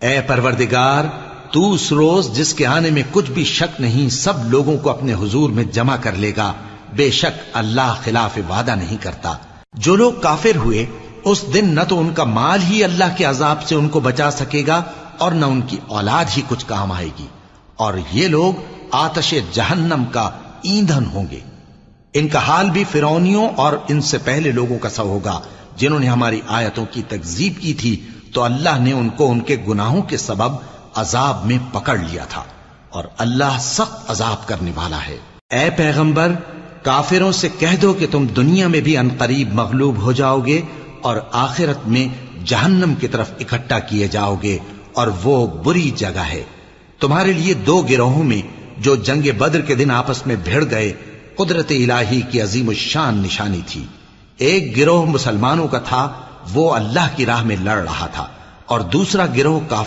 اے پروردگار، تو اس روز جس کے آنے میں کچھ بھی شک نہیں سب لوگوں کو اپنے حضور میں جمع کر لے گا، بے شک اللہ خلاف وعدہ نہیں کرتا۔ جو لوگ کافر ہوئے اس دن نہ تو ان کا مال ہی اللہ کے عذاب سے ان کو بچا سکے گا اور نہ ان کی اولاد ہی کچھ کام آئے گی، اور یہ لوگ آتش جہنم کا ایندھن ہوں گے۔ ان کا حال بھی فرعونیوں اور ان سے پہلے لوگوں کا سا ہوگا جنہوں نے ہماری آیتوں کی تکذیب کی تھی، تو اللہ نے ان کو ان کے گناہوں کے سبب عذاب میں پکڑ لیا تھا، اور اللہ سخت عذاب کرنے والا ہے۔ اے پیغمبر، کافروں سے کہہ دو کہ تم دنیا میں بھی عنقریب مغلوب ہو جاؤ گے اور آخرت میں جہنم کی طرف اکٹھا کیے جاؤ گے، اور وہ بری جگہ ہے۔ تمہارے لیے دو گروہوں میں جو جنگ بدر کے دن آپس میں بھڑ گئے قدرت الہی کی عظیم الشان نشانی تھی۔ ایک گروہ مسلمانوں کا تھا، وہ اللہ کی راہ میں لڑ رہا تھا، اور دوسرا گروہ کافر